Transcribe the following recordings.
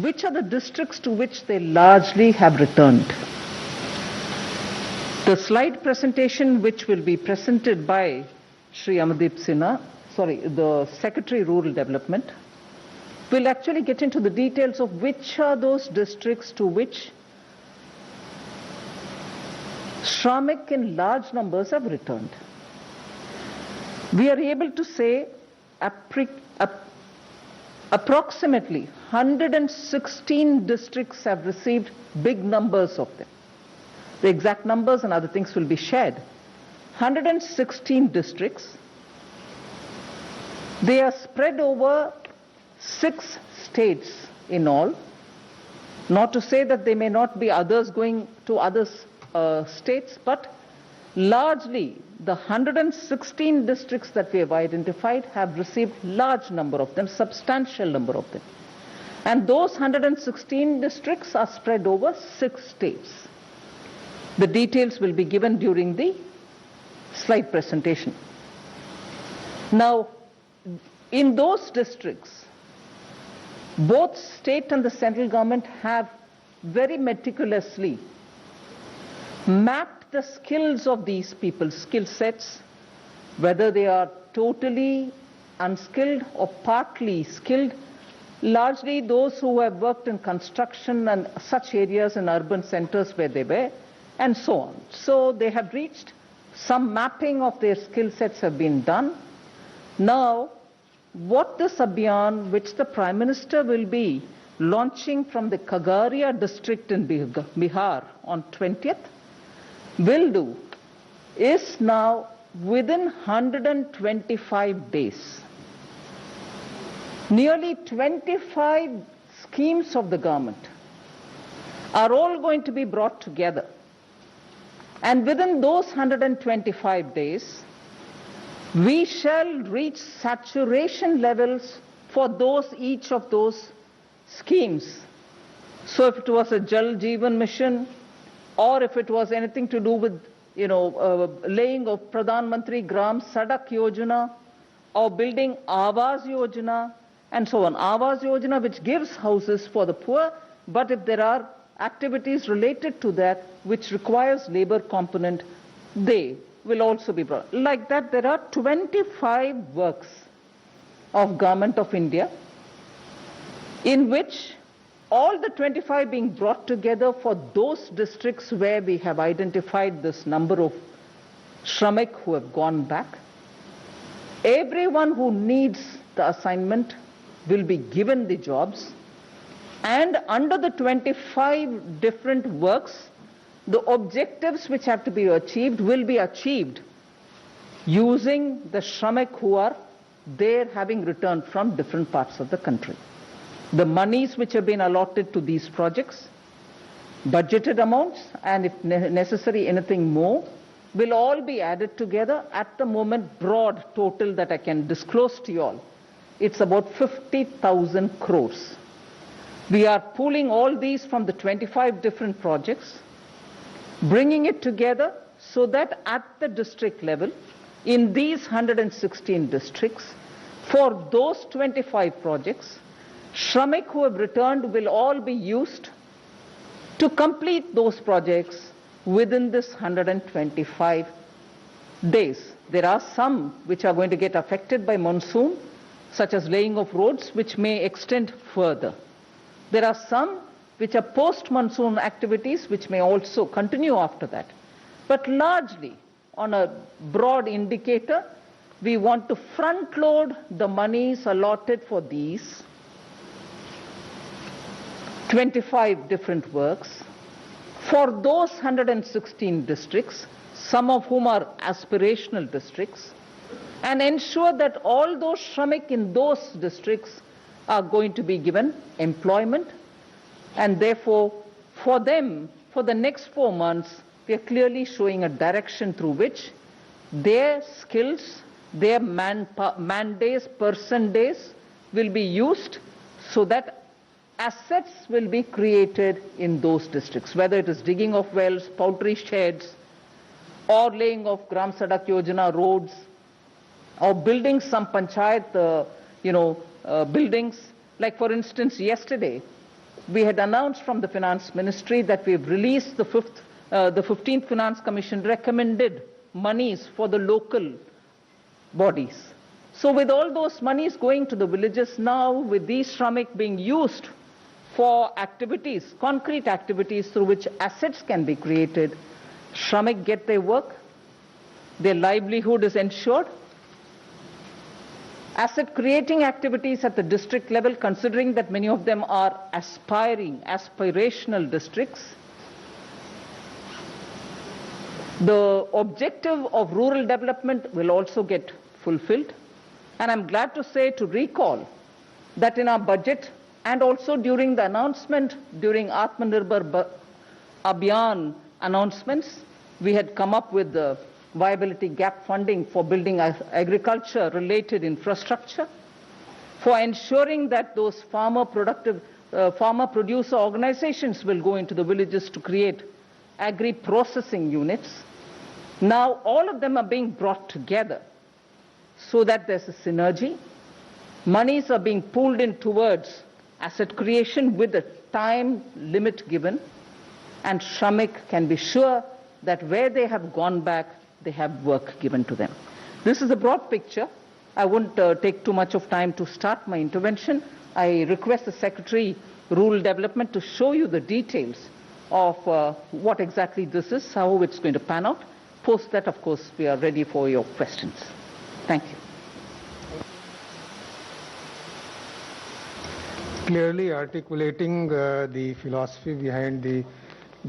Which are the districts to which they largely have returned? The slide presentation, which will be presented by Shri Amardeep Sinha, the Secretary Rural Development, will actually get into the details of which are those districts to which Shramik in large numbers have returned. We are able to say approximately 116 districts have received big numbers of them. The exact numbers and other things will be shared. 116 districts. They are spread over 6 states in all. Not to say that there may not be others going to other states, but largely the 116 districts that we have identified have received large number of them, substantial number of them. And those 116 districts are spread over 6 states. The details will be given during the slide presentation. Now, in those districts, both state and the central government have very meticulously mapped the skills of these people, skill sets, whether they are totally unskilled or partly skilled, largely those who have worked in construction and such areas in urban centers where they were, and so on. So they have reached, some mapping of their skill sets have been done. Now, what this Abhiyan, which the Prime Minister will be launching from the Khagaria district in Bihar on 20th, will do is now within 125 days. Nearly 25 schemes of the government are all going to be brought together. And within those 125 days, we shall reach saturation levels for each of those schemes. So if it was a Jal Jeevan Mission, or if it was anything to do with, laying of Pradhan Mantri Gram Sadak Yojana, or building Awas Yojana, and so on. Awas Yojana, which gives houses for the poor, but if there are activities related to that which requires labor component, they will also be brought. Like that, there are 25 works of Government of India in which all the 25 being brought together for those districts where we have identified this number of Shramik who have gone back. Everyone who needs the assignment will be given the jobs, and under the 25 different works, the objectives which have to be achieved will be achieved using the Shramik who are there having returned from different parts of the country. The monies which have been allotted to these projects, budgeted amounts, and if necessary anything more, will all be added together. At the moment, broad total that I can disclose to you all, it's about 50,000 crores. We are pooling all these from the 25 different projects, bringing it together so that at the district level, in these 116 districts, for those 25 projects, Shramik who have returned will all be used to complete those projects within this 125 days. There are some which are going to get affected by monsoon, such as laying of roads, which may extend further. There are some which are post-monsoon activities, which may also continue after that. But largely, on a broad indicator, we want to front-load the monies allotted for these 25 different works for those 116 districts, some of whom are aspirational districts, and ensure that all those Shramik in those districts are going to be given employment, and therefore for them, for the next 4 months, we are clearly showing a direction through which their skills, their man days, person days will be used so that assets will be created in those districts, whether it is digging of wells, poultry sheds, or laying of Gram Sadak Yojana roads, or building some panchayat, buildings. Like for instance, yesterday, we had announced from the Finance Ministry that we've released the 15th Finance Commission recommended monies for the local bodies. So with all those monies going to the villages now, with these Shramik being used for activities, concrete activities through which assets can be created, Shramik get their work, their livelihood is ensured. Asset creating activities at the district level, considering that many of them are aspirational districts. The objective of rural development will also get fulfilled. And I'm glad to say, to recall, that in our budget and also during the announcement, during Atmanirbhar Abhiyan announcements, we had come up with the viability gap funding for building agriculture related infrastructure, for ensuring that those farmer producer organizations will go into the villages to create agri-processing units. Now all of them are being brought together so that there's a synergy. Monies are being pulled in towards asset creation with a time limit given, and Shramik can be sure that where they have gone back, they have work given to them. This is a broad picture. I won't take too much of time to start my intervention. I request the Secretary, Rural Development, to show you the details of what exactly this is, how it's going to pan out. Post that, of course, we are ready for your questions. Thank you. Clearly articulating the philosophy behind the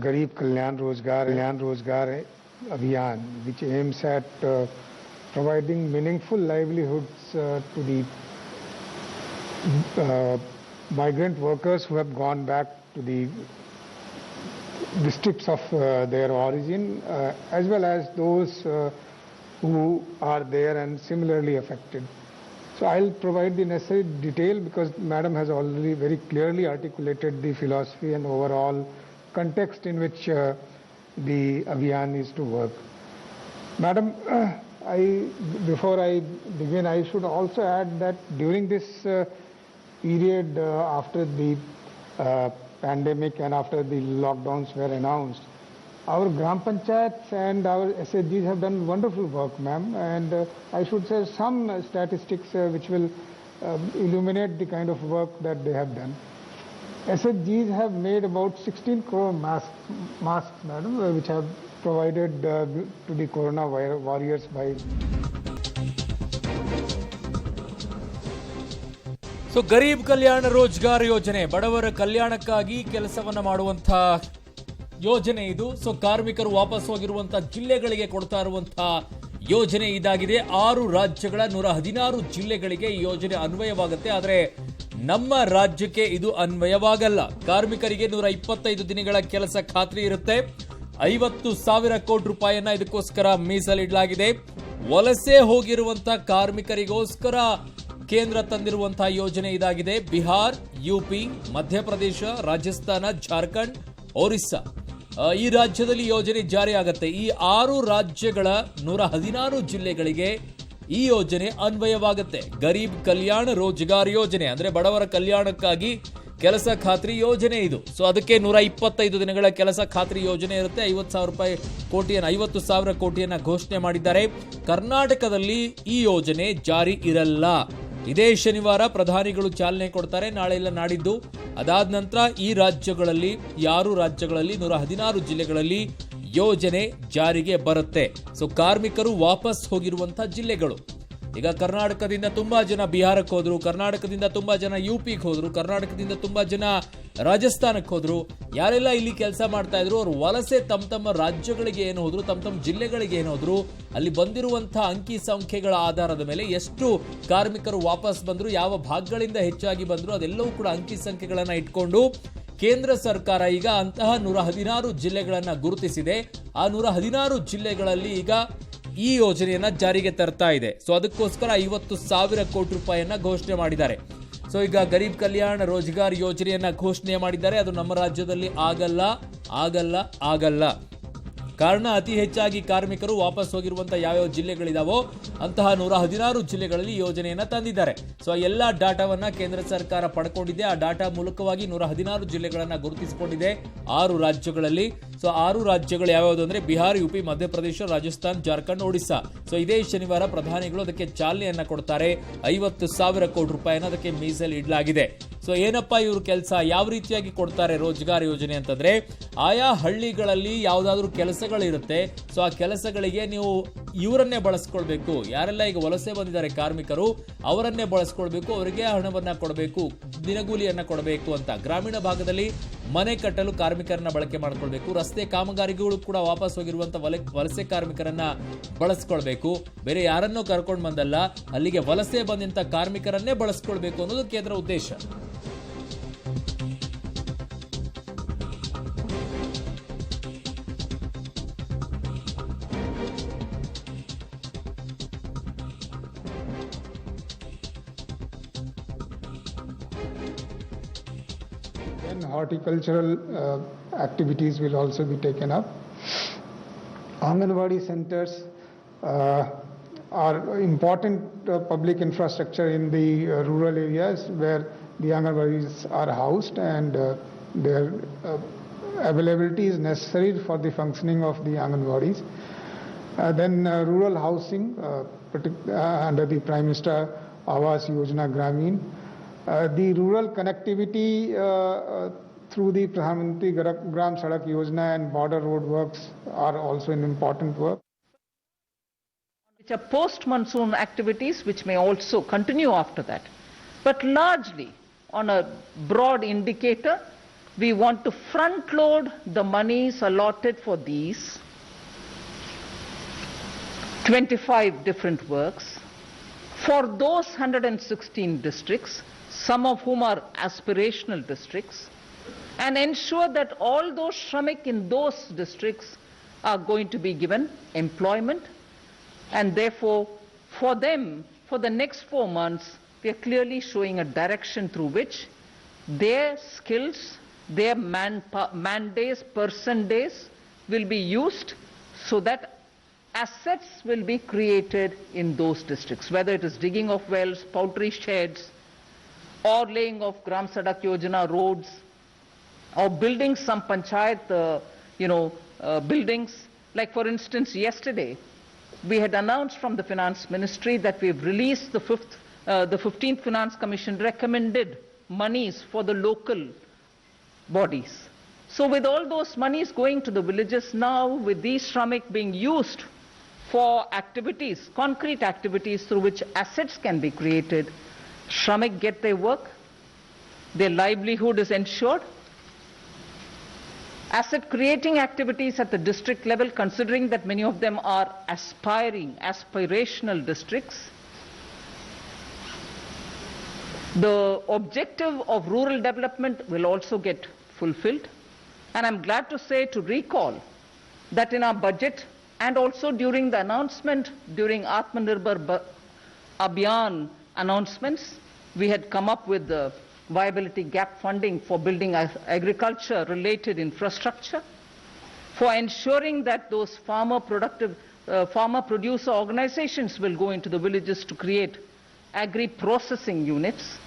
Garib Kalyan Rozgar Abhiyan, which aims at providing meaningful livelihoods to the migrant workers who have gone back to the districts of their origin, as well as those who are there and similarly affected. So I'll provide the necessary detail because Madam has already very clearly articulated the philosophy and overall context in which the Abhiyan is to work. Madam, before I begin, I should also add that during this period after the pandemic and after the lockdowns were announced, our Gram Panchayats and our SHGs have done wonderful work, ma'am, and I should say some statistics which will illuminate the kind of work that they have done. SHGs have made about 16 crore masks, madam, which have provided to the corona warriors by... so Garib Kalyan Rozgar Yojana ಬಡವರ ಕಲ್ಯಾಣಕ್ಕಾಗಿ ಕೆಲಸವನ್ನ ಮಾಡುವಂತ ಯೋಜನೆ ಇದು. So ಕಾರ್ಮಿಕರು ವಾಪಸ್ ಹೋಗಿರುವಂತಹ ಜಿಲ್ಲೆಗಳಿಗೆ ಕೊಡ್ತಾ ಇರುವಂತಹ ಯೋಜನೆ ಇದಾಗಿದೆ. 6 ರಾಜ್ಯಗಳ 116 ಜಿಲ್ಲೆಗಳಿಗೆ ಈ ಯೋಜನೆ ಅನ್ವಯವಾಗುತ್ತೆ. ಆದರೆ ನಮ್ಮ ರಾಜ್ಯಕ್ಕೆ ಇದು ಅನ್ವಯವಾಗಲ್ಲ. ಕಾರ್ಮಿಕರಿಗೆ 125 ದಿನಗಳ ಕೆಲಸ ಖಾತ್ರಿ ಇರುತ್ತೆ. 50,000 ಕೋಟಿ ರೂಪಾಯಿಯನ್ನ ಇದಕ್ಕೋಸ್ಕರ ಮೀಸಲಿಡಲಾಗಿದೆ. ವಲಸೆ ಹೋಗಿರುವಂತಹ ಕಾರ್ಮಿಕರಿಗೋಸ್ಕರ ಕೇಂದ್ರ ತಂದಿರುವಂತಹ ಯೋಜನೆ ಇದಾಗಿದೆ. ಬಿಹಾರ್, ಯುಪಿ, ಮಧ್ಯಪ್ರದೇಶ, ರಾಜಸ್ಥಾನ, ಜಾರ್ಖಂಡ್, ಒರಿಸ್ಸಾ ಈ ರಾಜ್ಯದಲ್ಲಿ ಯೋಜನೆ ಜಾರಿಯಾಗುತ್ತೆ. ಈ 6 ರಾಜ್ಯಗಳ 116 ಜಿಲ್ಲೆಗಳಿಗೆ ಈ ಯೋಜನೆ ಅನ್ವಯವಾಗುತ್ತೆ. ಗರೀಬ್ ಕಲ್ಯಾಣ ರೋಜ್ಗಾರ್ ಯೋಜನೆ ಅಂದ್ರೆ ಬಡವರ ಕಲ್ಯಾಣಕ್ಕಾಗಿ ಕೆಲಸ ಖಾತ್ರಿ ಯೋಜನೆ ಇದು. ಸೊ ಅದಕ್ಕೆ 125 ದಿನಗಳ ಕೆಲಸ ಖಾತ್ರಿ ಯೋಜನೆ ಇರುತ್ತೆ. 50,000 ಕೋಟಿಯನ್ನ ಘೋಷಣೆ ಮಾಡಿದ್ದಾರೆ. ಕರ್ನಾಟಕದಲ್ಲಿ ಈ ಯೋಜನೆ ಜಾರಿ ಇರಲ್ಲ. ಇದೇ ಶನಿವಾರ ಪ್ರಧಾನಿಗಳು ಚಾಲನೆ ಕೊಡ್ತಾರೆ, ನಾಳೆ ಇಲ್ಲ ನಾಡಿದ್ದು. ಅದಾದ ನಂತರ ಈ ರಾಜ್ಯಗಳಲ್ಲಿ 6 ರಾಜ್ಯಗಳಲ್ಲಿ 116 ಜಿಲ್ಲೆಗಳಲ್ಲಿ ಯೋಜನೆ ಜಾರಿಗೆ ಬರುತ್ತೆ. ಸೊ ಕಾರ್ಮಿಕರು ವಾಪಸ್ ಹೋಗಿರುವಂತಹ ಜಿಲ್ಲೆಗಳು, ಈಗ ಕರ್ನಾಟಕದಿಂದ ತುಂಬಾ ಜನ ಬಿಹಾರಕ್ಕೆ ಹೋದ್ರು, ಕರ್ನಾಟಕದಿಂದ ತುಂಬಾ ಜನ ಯುಪಿಗೆ ಹೋದ್ರು, ಕರ್ನಾಟಕದಿಂದ ತುಂಬಾ ಜನ ರಾಜಸ್ಥಾನಕ್ಕೆ ಹೋದ್ರು. ಯಾರೆಲ್ಲ ಇಲ್ಲಿ ಕೆಲಸ ಮಾಡ್ತಾ ಇದ್ರು ಅವರು ವಲಸೆ ತಮ್ಮ ರಾಜ್ಯಗಳಿಗೆ ಏನು ಹೋದ್ರು, ತಮ್ಮ ಜಿಲ್ಲೆಗಳಿಗೆ ಏನು ಹೋದ್ರು, ಅಲ್ಲಿ ಬಂದಿರುವಂತಹ ಅಂಕಿ ಸಂಖ್ಯೆಗಳ ಆಧಾರದ ಮೇಲೆ ಎಷ್ಟು ಕಾರ್ಮಿಕರು ವಾಪಸ್ ಬಂದ್ರು, ಯಾವ ಭಾಗಗಳಿಂದ ಹೆಚ್ಚಾಗಿ ಬಂದ್ರು, ಅದೆಲ್ಲವೂ ಕೂಡ ಅಂಕಿ ಸಂಖ್ಯೆಗಳನ್ನ ಇಟ್ಕೊಂಡು ಕೇಂದ್ರ ಸರ್ಕಾರ ಈಗ ಅಂತಹ 116 ಜಿಲ್ಲೆಗಳನ್ನ ಗುರುತಿಸಿದೆ. ಆ 116 ಜಿಲ್ಲೆಗಳಲ್ಲಿ ಈಗ ಈ ಯೋಜನೆಯನ್ನ ಜಾರಿಗೆ ತರ್ತಾ ಇದೆ. ಸೊ ಅದಕ್ಕೋಸ್ಕರ 50,000 ಕೋಟಿ ರೂಪಾಯಿಯನ್ನ ಘೋಷಣೆ ಮಾಡಿದ್ದಾರೆ. ಸೊ ಈಗ ಗರೀಬ್ ಕಲ್ಯಾಣ ರೋಜ್ಗಾರ್ ಯೋಜನೆಯನ್ನ ಘೋಷಣೆ ಮಾಡಿದ್ದಾರೆ. ಅದು ನಮ್ಮ ರಾಜ್ಯದಲ್ಲಿ ಆಗಲ್ಲ. ಕಾರಣ ಅತಿ ಹೆಚ್ಚಾಗಿ ಕಾರ್ಮಿಕರು ವಾಪಸ್ ಹೋಗಿರುವಂತಹ ಯಾವ್ಯಾವ ಜಿಲ್ಲೆಗಳಿದಾವೋ ಅಂತಹ 116 ಜಿಲ್ಲೆಗಳಲ್ಲಿ ಈ ಯೋಜನೆಯನ್ನ ತಂದಿದ್ದಾರೆ. ಸೊ ಎಲ್ಲಾ ಡಾಟಾವನ್ನ ಕೇಂದ್ರ ಸರ್ಕಾರ ಪಡ್ಕೊಂಡಿದೆ. ಆ ಡಾಟಾ ಮೂಲಕವಾಗಿ 116 ಜಿಲ್ಲೆಗಳನ್ನ ಗುರುತಿಸಿಕೊಂಡಿದೆ 6 ರಾಜ್ಯಗಳಲ್ಲಿ. ಸೊ 6 ರಾಜ್ಯಗಳು ಯಾವ್ಯಾವುದು ಅಂದ್ರೆ ಬಿಹಾರ, ಯುಪಿ, ಮಧ್ಯಪ್ರದೇಶ, ರಾಜಸ್ಥಾನ್, ಜಾರ್ಖಂಡ್, ಒಡಿಶಾ. ಸೊ ಇದೇ ಶನಿವಾರ ಪ್ರಧಾನಿಗಳು ಅದಕ್ಕೆ ಚಾಲನೆಯನ್ನ ಕೊಡ್ತಾರೆ. 50,000 ಕೋಟಿ ರೂಪಾಯಿನ ಅದಕ್ಕೆ ಮೀಸಲು ಇಡಲಾಗಿದೆ. ಸೊ ಏನಪ್ಪಾ ಇವ್ರ ಕೆಲಸ, ಯಾವ ರೀತಿಯಾಗಿ ಕೊಡ್ತಾರೆ ರೋಜ್ಗಾರ್ ಯೋಜನೆ ಅಂತಂದ್ರೆ, ಆಯಾ ಹಳ್ಳಿಗಳಲ್ಲಿ ಯಾವುದಾದ್ರೂ ಕೆಲಸಗಳಿರುತ್ತೆ. ಸೊ ಆ ಕೆಲಸಗಳಿಗೆ ನೀವು ಇವರನ್ನೇ ಬಳಸ್ಕೊಳ್ಬೇಕು. ಯಾರೆಲ್ಲ ಈಗ ವಲಸೆ ಬಂದಿದ್ದಾರೆ ಕಾರ್ಮಿಕರು, ಅವರನ್ನೇ ಬಳಸ್ಕೊಳ್ಬೇಕು, ಅವರಿಗೆ ಹಣವನ್ನ ಕೊಡಬೇಕು, ದಿನಗೂಲಿಯನ್ನ ಕೊಡಬೇಕು ಅಂತ. ಗ್ರಾಮೀಣ ಭಾಗದಲ್ಲಿ ಮನೆ ಕಟ್ಟಲು ಕಾರ್ಮಿಕರನ್ನ ಬಳಕೆ ಮಾಡ್ಕೊಳ್ಬೇಕು. ರಸ್ತೆ ಕಾಮಗಾರಿಗಳು ಕೂಡ ವಾಪಸ್ ಹೋಗಿರುವಂತ ವಲಸೆ ಕಾರ್ಮಿಕರನ್ನ ಬಳಸ್ಕೊಳ್ಬೇಕು. ಬೇರೆ ಯಾರನ್ನೂ ಕರ್ಕೊಂಡು ಬಂದಲ್ಲ, ಅಲ್ಲಿಗೆ ವಲಸೆ ಬಂದಂತ ಕಾರ್ಮಿಕರನ್ನೇ ಬಳಸ್ಕೊಳ್ಬೇಕು ಅನ್ನೋದು ಕೇಂದ್ರ ಉದ್ದೇಶ. Then horticultural activities will also be taken up. Anganwadi centers are important public infrastructure in the rural areas where the Anganwadis are housed, and their availability is necessary for the functioning of the Anganwadis. Then rural housing under the Prime Minister Awas Yojana Gramin. The rural connectivity through the Pradhan Mantri Gram Sadak Yojana and border road works are also an important work. Which are post-monsoon activities which may also continue after that. But largely, on a broad indicator, we want to front-load the monies allotted for these 25 different works for those 116 districts, some of whom are aspirational districts, and ensure that all those Shramik in those districts are going to be given employment. And therefore, for them, for the next 4 months, we are clearly showing a direction through which their skills, their man days, person days will be used so that assets will be created in those districts, whether it is digging of wells, poultry sheds, or laying of Gram Sadak Yojana roads, or building some panchayat, buildings. Like for instance, yesterday, we had announced from the Finance Ministry that we have released the 15th Finance Commission recommended monies for the local bodies. So with all those monies going to the villages now, with these Shramik being used for activities, concrete activities through which assets can be created, Shramik get their work, their livelihood is ensured. Asset creating activities at the district level, considering that many of them are aspirational districts. The objective of rural development will also get fulfilled. And I'm glad to say, to recall, that in our budget and also during the announcement, during Atmanirbhar Abhiyan announcements, we had come up with the viability gap funding for building agriculture related infrastructure, for ensuring that those farmer producer organizations will go into the villages to create agri processing units,